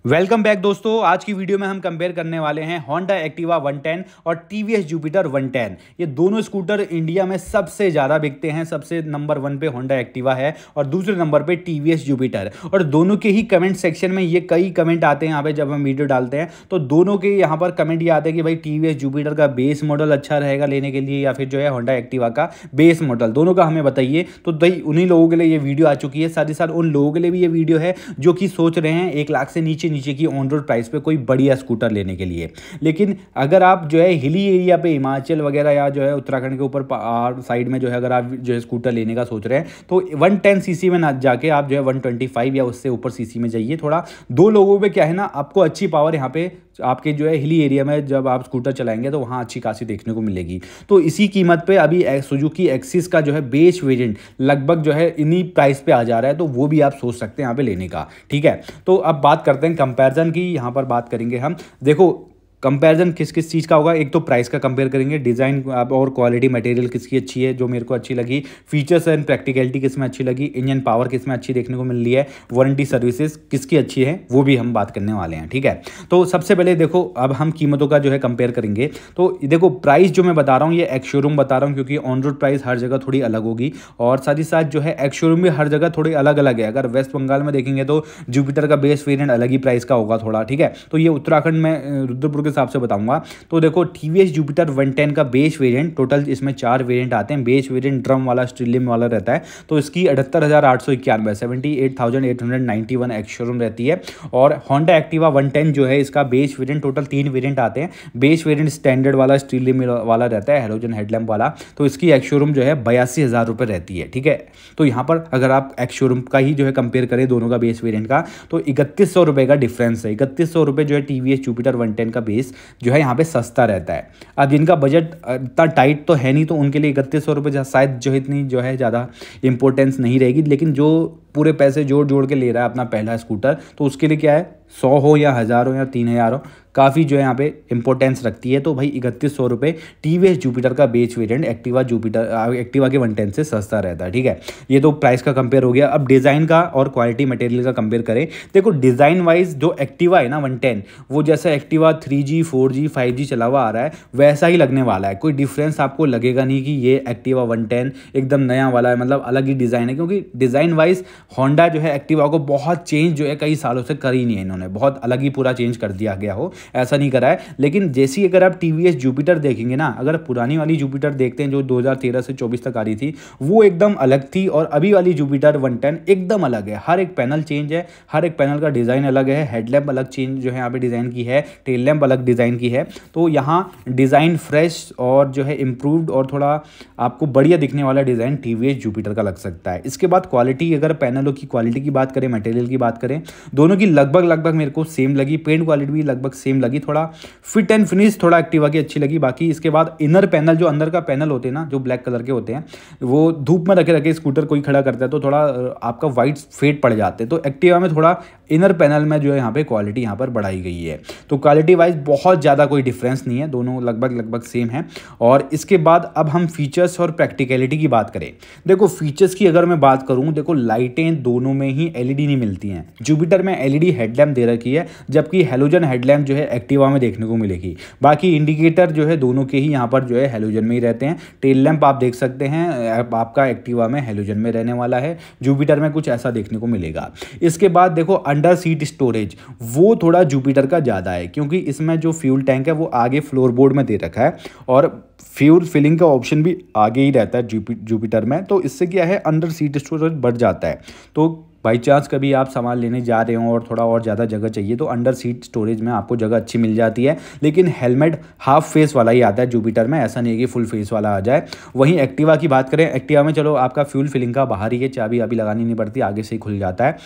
Welcome back दोस्तों। आज की वीडियो में हम कंपेयर करने वाले हैं होंडा एक्टिवा 110 और टीवीएस जुपिटर 110। ये दोनों स्कूटर इंडिया में सबसे ज़्यादा बिकते हैं। सबसे नंबर 1 पे होंडा एक्टिवा है और दूसरे नंबर पे टीवीएस जुपिटर। और दोनों के ही कमेंट सेक्शन में ये कई कमेंट आते हैं यहाँ पे जब हम वीडियो डालते हैं, तो दोनों के यहाँ पर कमेंट ये आते हैं कि भाई टीवीएस जुपिटर का बेस मॉडल अच्छा रहेगा लेने के लिए या फिर जो है होंडा एक्टिवा का बेस मॉडल, दोनों का हमें बताइए। तो उन्हीं लोगों के लिए ये वीडियो आ चुकी है। साथ ही साथ उन लोगों के लिए भी ये वीडियो है जो कि सोच रहे हैं 1 लाख से नीचे की ऑन रोड प्राइस पे कोई बढ़िया स्कूटर लेने के लिए। लेकिन अगर आप जो है हिली एरिया पे हिमाचल वगैरह या जो है उत्तराखंड के ऊपर पहाड़ साइड में जो है अगर आप जो है स्कूटर लेने का सोच रहे हैं तो 110 सीसी में ना जाके आप जो है 125 या उससे ऊपर सीसी में जाइए। थोड़ा दो लोगों पे क्या है ना, आपको अच्छी पावर यहाँ पे आपके जो है हिली एरिया में जब आप स्कूटर चलाएंगे तो वहाँ अच्छी खासी देखने को मिलेगी। तो इसी कीमत पे अभी सुजुकी एक्सिस का जो है बेस वेरिएंट लगभग जो है इन्हीं प्राइस पे आ जा रहा है, तो वो भी आप सोच सकते हैं यहाँ पे लेने का। ठीक है, तो अब बात करते हैं कंपैरिजन की। यहाँ पर बात करेंगे हम, देखो कंपैरिजन किस किस चीज़ का होगा। एक तो प्राइस का कंपेयर करेंगे, डिज़ाइन और क्वालिटी मटेरियल किसकी अच्छी है जो मेरे को अच्छी लगी, फीचर्स एंड प्रैक्टिकलिटी किस में अच्छी लगी, इंजन पावर किस में अच्छी देखने को मिल रही है, वारंटी सर्विसेज किसकी अच्छी है, वो भी हम बात करने वाले हैं। ठीक है, तो सबसे पहले देखो अब हम कीमतों का जो है कंपेयर करेंगे। तो देखो प्राइस जो मैं बता रहा हूँ ये एक्स शोरूम बता रहा हूँ क्योंकि ऑन रोड प्राइस हर जगह थोड़ी अलग होगी और साथ ही साथ जो है एक्स शोरूम भी हर जगह थोड़ी अलग अलग है। अगर वेस्ट बंगाल में देखेंगे तो जुपिटर का बेस वेरिएंट अलग ही प्राइस का होगा थोड़ा। ठीक है, तो ये उत्तराखंड में रुद्रपुर के हिसाब से बताऊंगा। तो देखो टीवीएस जुपिटर 110 का बेस वेरिएंट, टोटल इसमें 4 वेरिएंट आते हैं। बेस वेरिएंट ड्रम वाला स्टीलियम वाला रहता है, तो इसकी 78,891 78,891 एक्स शोरूम रहती है। और होंडा एक्टिवा 110 जो है इसका बेस वेरिएंट, टोटल 3 वेरिएंट आते हैं। बेस वेरिएंट स्टैंडर्ड वाला स्टीलियम वाला रहता है, हेलोजन हेडलैम्प वाला, तो इसकी एक्स शोरूम जो है 82,000 रुपये रहती है। ठीक है, तो यहाँ पर अगर आप एक्स शोरूम का ही जो है कंपेयर करें दोनों का बेस वेरिएंट का, तो 3100 रुपये का डिफरेंस है। 3100 रुपये जो है टीवीएस जुपिटर 110 का बेस जो है यहाँ पे सस्ता रहता है। अब जिनका बजट इतना टाइट तो है नहीं, तो उनके लिए 3100 रुपये शायद जो इतनी जो है ज़्यादा इंपॉर्टेंस नहीं रहेगी। लेकिन जो पूरे पैसे जोड़ जोड़ के ले रहा है अपना पहला स्कूटर, तो उसके लिए क्या है 100 हो या 1000 हो या 3000 हो, काफ़ी जो है यहाँ पे इंपॉर्टेंस रखती है। तो भाई 3100 रुपये टीवीएस जुपिटर का बेस वेरिएंट एक्टिवा के 110 से सस्ता रहता है। ठीक है, ये तो प्राइस का कंपेयर हो गया। अब डिज़ाइन का और क्वालिटी मटेरियल का कंपेयर करें। देखो डिज़ाइन वाइज जो एक्टिवा है ना 110, वो जैसा एक्टिवा 3G 4G 5G चला हुआ आ रहा है वैसा ही लगने वाला है। कोई डिफरेंस आपको लगेगा नहीं कि ये एक्टिवा 110 एकदम नया वाला है, मतलब अलग ही डिज़ाइन है। क्योंकि डिज़ाइन वाइज होंडा जो है एक्टिवा को बहुत चेंज जो है कई सालों से करी नहीं है इन्होंने, बहुत अलग ही पूरा चेंज कर दिया गया हो ऐसा नहीं करा है। लेकिन जैसी अगर आप टीवीएस जुपिटर देखेंगे ना, अगर पुरानी वाली जुपिटर देखते हैं जो 2013 से 24 तक आ रही थी, वो एकदम अलग थी और अभी वाली जुपिटर 110 एकदम अलग है। हर एक पैनल चेंज है, हर एक पैनल का डिज़ाइन अलग है, हेडलैम्प अलग चेंज जो है यहाँ पे डिज़ाइन की है, टेल लैम्प अलग डिज़ाइन की है। तो यहाँ डिज़ाइन फ्रेश और जो है इम्प्रूव्ड और थोड़ा आपको बढ़िया दिखने वाला डिज़ाइन टीवीएस जुपिटर का लग सकता है। इसके बाद क्वालिटी, अगर पैनलों की क्वालिटी की बात करें, मटेरियल की बात करें, दोनों की लगभग मेरे को सेम लगी। पेंट क्वालिटी भी लगभग सेम लगी। थोड़ा फिट एंड फिनिश थोड़ा एक्टिवा की अच्छी लगी। बाकी इसके बाद इनर पैनल, जो अंदर का पैनल होते हैं ना, जो ब्लैक कलर के होते हैं, वो धूप में रखे रखे स्कूटर कोई खड़ा करता है तो थोड़ा आपका वाइट फेड पड़ जाते हैं। तो एक्टिवा में थोड़ा इनर पैनल में जो है यहाँ पे क्वालिटी यहाँ पर बढ़ाई गई है। तो क्वालिटी वाइज बहुत ज़्यादा कोई डिफरेंस नहीं है, दोनों लगभग सेम है। और इसके बाद अब हम फीचर्स और प्रैक्टिकलिटी की बात करें। देखो फीचर्स की अगर मैं बात करूँ, देखो लाइटें दोनों में ही एलईडी नहीं मिलती हैं। जुपिटर में एलईडी हेडलैम्प दे रखी है, जबकि हेलोजन हेडलैम्प जो है एक्टिवा में देखने को मिलेगी। बाकी इंडिकेटर जो है दोनों के ही यहाँ पर जो है हेलोजन में ही रहते हैं। टेल लैम्प आप देख सकते हैं आपका एक्टिवा में हेलोजन में रहने वाला है, जुपिटर में कुछ ऐसा देखने को मिलेगा। इसके बाद देखो अंडर सीट स्टोरेज, वो थोड़ा जुपिटर का ज़्यादा है क्योंकि इसमें जो फ्यूल टैंक है वो आगे फ्लोर बोर्ड में दे रखा है और फ्यूल फिलिंग का ऑप्शन भी आगे ही रहता है जुपिटर में। तो इससे क्या है अंडर सीट स्टोरेज बढ़ जाता है। तो बाई चांस कभी आप सामान लेने जा रहे हो और थोड़ा और ज़्यादा जगह चाहिए तो अंडर सीट स्टोरेज में आपको जगह अच्छी मिल जाती है। लेकिन हेलमेट हाफ फेस वाला ही आता है जुपिटर में, ऐसा नहीं है कि फुल फेस वाला आ जाए। वहीं एक्टिवा की बात करें, एक्टिवा में चलो आपका फ्यूल फिलिंग का बाहर ही है, चाबी अभी लगानी नहीं पड़ती, आगे से ही खुल जाता है।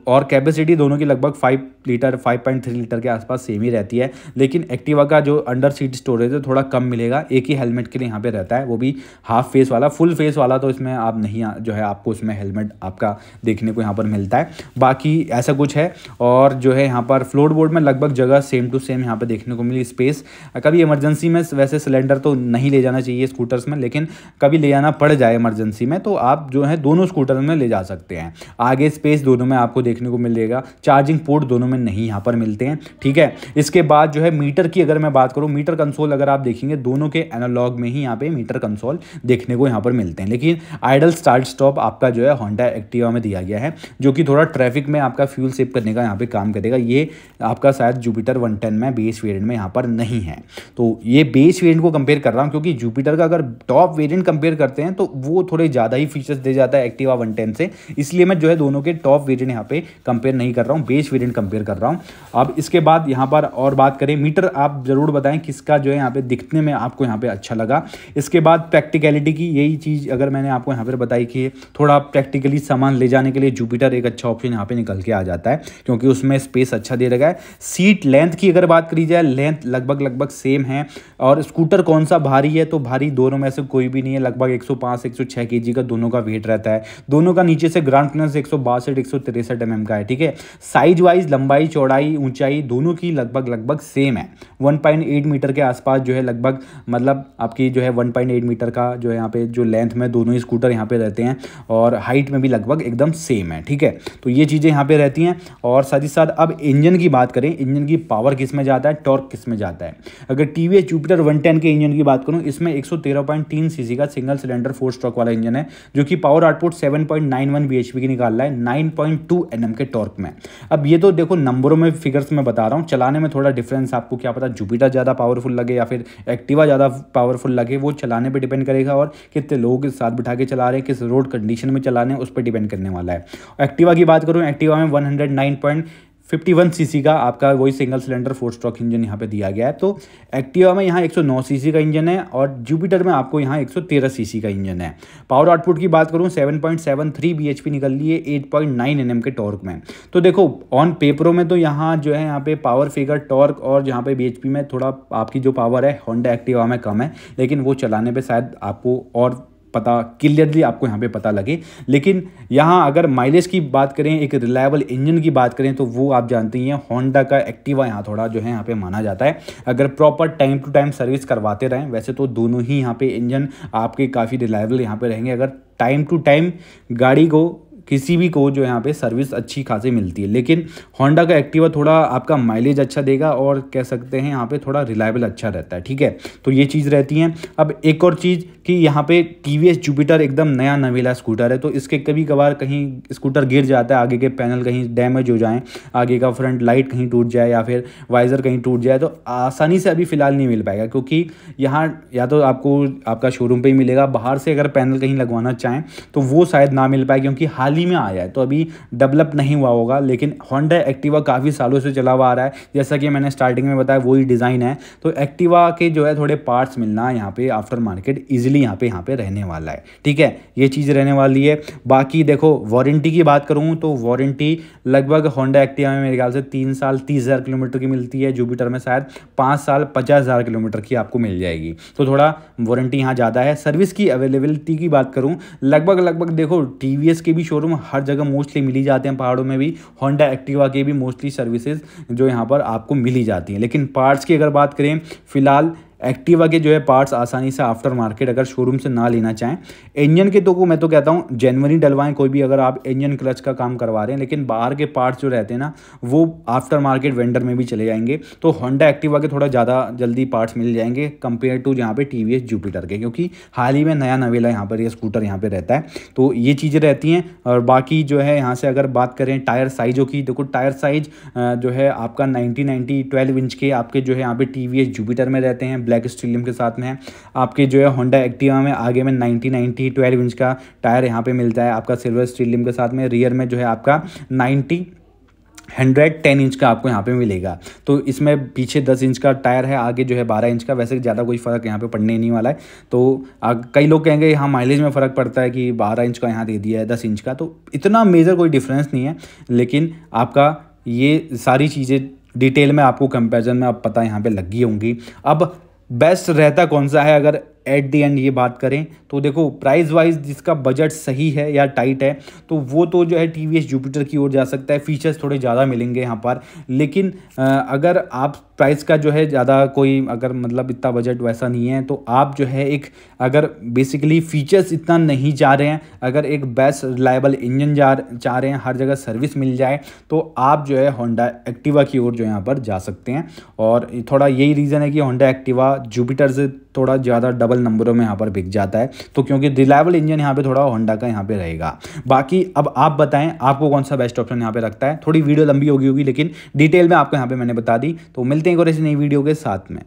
और कैपेसिटी दोनों की लगभग 5 लीटर 5.3 लीटर के आसपास सेम ही रहती है। लेकिन एक्टिवा का जो अंडर सीट स्टोरेज है थोड़ा कम मिलेगा, एक ही हेलमेट के लिए यहाँ पे रहता है, वो भी हाफ फेस वाला। फुल फेस वाला तो इसमें आप नहीं जो है आपको इसमें हेलमेट आपका देखने को यहाँ पर मिलता है, बाकी ऐसा कुछ है। और जो है यहाँ पर फ्लोर बोर्ड में लगभग जगह सेम टू सेम यहाँ पे देखने को मिली, स्पेस। कभी इमरजेंसी में वैसे सिलेंडर तो नहीं ले जाना चाहिए स्कूटर्स में, लेकिन कभी ले जाना पड़ जाए इमरजेंसी में तो आप जो है दोनों स्कूटर में ले जा सकते हैं। आगे स्पेस दोनों में आपको देखने को मिलेगा, चार्जिंग पोर्ट दोनों में नहीं यहाँ पर मिलते हैं, ठीक है। इसके बाद जो है मीटर की अगर मैं बात करूँ, मीटर कंसोल अगर आप देखेंगे दोनों के एनालॉग में ही यहाँ पे मीटर कंसोल देखने को यहाँ पर मिलते हैं, लेकिन आइडल स्टार्ट स्टॉप आपका जो है होंडा एक्टिवा में दिया गया है, जो कि थोड़ा ट्रैफिक में आपका फ्यूल सेव करने का यहाँ पे काम करेगा। ये आपका शायद जुपिटर 110 में बेस वेरिएंट में यहाँ पर नहीं है, तो ये बेस वेरिएंट को कंपेयर कर रहा हूँ, क्योंकि जुपिटर का अगर टॉप वेरिएंट कंपेयर करते हैं तो वो थोड़े ज़्यादा ही फीचर्स दे जाता है एक्टिवा 110 से, इसलिए मैं जो है दोनों के टॉप वेरिएंट यहाँ पे कंपेयर नहीं कर रहा हूँ, बेस वेरिएंट कंपेयर कर रहा हूँ। अब इसके बाद यहाँ पर और बात करें, मीटर आप ज़रूर बताएं किसका जो है यहाँ पे दिखने में आपको यहाँ पे अच्छा लगा। इसके बाद प्रैक्टिकलिटी की यही चीज़ अगर मैंने आपको यहाँ पर बताई कि थोड़ा प्रैक्टिकली सामान ले जाने के लिए जुपिटर एक अच्छा ऑप्शन यहाँ पे निकल के आ जाता है, क्योंकि उसमें स्पेस अच्छा दे रखा है। सीट लेंथ की अगर बात करी जाए, लेंथ लगभग सेम है। और स्कूटर कौन सा भारी है, तो भारी दोनों में से कोई भी नहीं है, लगभग 105-106 केजी का दोनों का वेट रहता है। दोनों का नीचे से ग्राउंड क्लियरेंस 162-163 mm का है, ठीक है। साइज वाइज लंबाई चौड़ाई ऊंचाई दोनों की लगभग सेम है, 1.8 मीटर के आसपास जो है लगभग, मतलब आपकी जो है 1.8 मीटर का जो है यहाँ पे जो लेंथ में दोनों ही स्कूटर यहाँ पे रहते हैं, और हाइट में भी लगभग एकदम सेम है, ठीक है। तो ये चीज़ें यहाँ पे रहती हैं। और साथ ही साथ अब इंजन की बात करें, इंजन की पावर किस में जाता है, टॉर्क किस में जाता है। अगर टीवीएस जुपिटर 110 के इंजन की बात करूं, इसमें 113.3 सीसी का सिंगल सिलेंडर 4 स्ट्रोक वाला इंजन है, जो कि पावर आउटपुट 7.91 bhp की निकाल रहा है 9.2 Nm के टॉर्क में। अब ये तो देखो नंबरों में, फिगर्स में बता रहा हूँ, चलाने में थोड़ा डिफरेंस आपको क्या पता जुपिटर ज़्यादा पावरफुल लगे या फिर एक्टिवा ज़्यादा पावरफुल लगे, वो चलाने पर डिपेंड करेगा, और कितने लोग एक साथ बिठा के चला रहे हैं, किस रोड कंडीशन में चलाने उस पर डिपेंड करने वाला है। एक्टिवा की बात करूँ, एक्टिवा में 109.51 सीसी का आपका वही सिंगल सिलेंडर 4 स्ट्रोक इंजन यहाँ पे दिया गया है। तो एक्टिवा में यहाँ 109 सीसी का इंजन है, और जुपिटर में आपको यहाँ 113 सीसी का इंजन है। पावर आउटपुट की बात करूँ, 7.73 bhp निकल ली है 8.9 Nm के टॉर्क में। तो देखो ऑन पेपरों में तो यहाँ जो है यहाँ पे पावर फिगर, टॉर्क और यहाँ पे bhp में थोड़ा आपकी जो पावर है होंडा एक्टिवा में कम है, लेकिन वो चलाने पर शायद आपको और पता क्लियरली आपको यहाँ पे पता लगे। लेकिन यहाँ अगर माइलेज की बात करें, एक रिलायबल इंजन की बात करें, तो वो आप जानते ही हैं होंडा का एक्टिवा यहाँ थोड़ा जो है यहाँ पे माना जाता है। अगर proper time to time service करवाते रहें, वैसे तो दोनों ही यहाँ पे इंजन आपके काफ़ी रिलायबल यहाँ पे रहेंगे, अगर टाइम टू टाइम गाड़ी को किसी भी को जो यहाँ पे सर्विस अच्छी खासी मिलती है। लेकिन होंडा का एक्टिवा थोड़ा आपका माइलेज अच्छा देगा, और कह सकते हैं यहाँ पे थोड़ा रिलायबल अच्छा रहता है, ठीक है। तो ये चीज़ रहती है। अब एक और चीज़ कि यहाँ पे टीवीएस जुपिटर एकदम नया नवेला स्कूटर है, तो इसके कभी कभार कहीं स्कूटर गिर जाता है, आगे के पैनल कहीं डैमेज हो जाएँ, आगे का फ्रंट लाइट कहीं टूट जाए या फिर वाइज़र कहीं टूट जाए, तो आसानी से अभी फ़िलहाल नहीं मिल पाएगा, क्योंकि यहाँ या तो आपको आपका शोरूम पर ही मिलेगा, बाहर से अगर पैनल कहीं लगवाना चाहें तो वो शायद ना मिल पाए, क्योंकि हाल ही में आया है तो अभी डेवलप नहीं हुआ होगा। लेकिन होंडा एक्टिवा काफ़ी सालों से चला हुआ आ रहा है, जैसा कि मैंने स्टार्टिंग में बताया वही डिज़ाइन है, तो एक्टिवा के जो है थोड़े पार्ट्स मिलना यहाँ पे आफ्टर मार्केट इजीली यहाँ पे रहने वाला है, ठीक है। ये चीज़ रहने वाली है। बाकी देखो वारंटी की बात करूँ तो वारंटी लगभग होंडा एक्टिवा में मेरे ख्याल से 3 साल 30,000 किलोमीटर की मिलती है, जुपिटर में शायद 5 साल 50,000 किलोमीटर की आपको मिल जाएगी, तो थोड़ा वारंटी यहाँ ज़्यादा है। सर्विस की अवेलेबिलिटी की बात करूँ, लगभग देखो टीवीएस के भी शोरूम हर जगह मोस्टली मिल ही जाते हैं, पहाड़ों में भी होंडा एक्टिवा के भी मोस्टली सर्विसेज जो यहाँ पर आपको मिल ही जाती हैं। लेकिन पार्ट्स की अगर बात करें, फिलहाल एक्टिवा के जो है पार्ट्स आसानी से आफ्टर मार्केट अगर शोरूम से ना लेना चाहें। इंजन के तो मैं तो कहता हूँ जेन्युइन डलवाएं कोई भी, अगर आप इंजन क्लच का काम करवा रहे हैं, लेकिन बाहर के पार्ट्स जो रहते हैं ना वो आफ्टर मार्केट वेंडर में भी चले जाएंगे, तो होंडा एक्टिवा के थोड़ा ज़्यादा जल्दी पार्ट्स मिल जाएंगे कंपेयर टू यहाँ पे टीवीएस जुपिटर के, क्योंकि हाल ही में नया नवेला यहाँ पर ये स्कूटर यहाँ पर रहता है, तो ये चीज़ें रहती हैं। और बाकी जो है यहाँ से अगर बात करें टायर साइज़ों की, देखो टायर साइज जो है आपका 90 12 इंच के आपके जो है यहाँ पे टीवीएस जुपिटर में रहते हैं, ब्लैक स्टीलियम के साथ में है। आपके जो है होंडा एक्टिवा में आगे में 90 12 इंच का टायर यहाँ पे मिलता है आपका सिल्वर स्टीलियम के साथ में। रियर में जो है आपका 110 इंच का आपको यहाँ पे मिलेगा, तो इसमें पीछे 10 इंच का टायर है, आगे जो है 12 इंच का। वैसे ज़्यादा कोई फ़र्क यहाँ पे पड़ने नहीं वाला है, तो कई लोग कहेंगे यहाँ माइलेज में फ़र्क पड़ता है कि 12 इंच का यहाँ दे दिया है 10 इंच का, तो इतना मेजर कोई डिफरेंस नहीं है। लेकिन आपका ये सारी चीज़ें डिटेल में आपको कंपेरिजन में अब पता यहाँ पे लगी होंगी। अब बेस्ट रहता कौन सा है, अगर एट द एंड ये बात करें तो देखो प्राइस वाइज जिसका बजट सही है या टाइट है तो वो तो जो है टीवीएस जुपिटर की ओर जा सकता है, फीचर्स थोड़े ज़्यादा मिलेंगे यहाँ पर। लेकिन अगर आप प्राइस का जो है ज़्यादा कोई अगर मतलब इतना बजट वैसा नहीं है तो आप जो है एक अगर बेसिकली फीचर्स इतना नहीं चाह रहे हैं, अगर एक बेस्ट रिलायबल इंजन चाह रहे हैं, हर जगह सर्विस मिल जाए, तो आप जो है होंडा एक्टिवा की ओर जो यहाँ पर जा सकते हैं। और थोड़ा यही रीज़न है कि होंडा एक्टिवा जुपिटर से थोड़ा ज़्यादा डबल नंबरों में यहाँ पर बिक जाता है, तो क्योंकि रिलायबल इंजन यहाँ पे थोड़ा होंडा का यहाँ पे रहेगा। बाकी अब आप बताएं आपको कौन सा बेस्ट ऑप्शन यहाँ पे लगता है। थोड़ी वीडियो लंबी होगी लेकिन डिटेल में आपको यहाँ पे मैंने बता दी। तो मिलते हैं एक और ऐसी नई वीडियो के साथ में।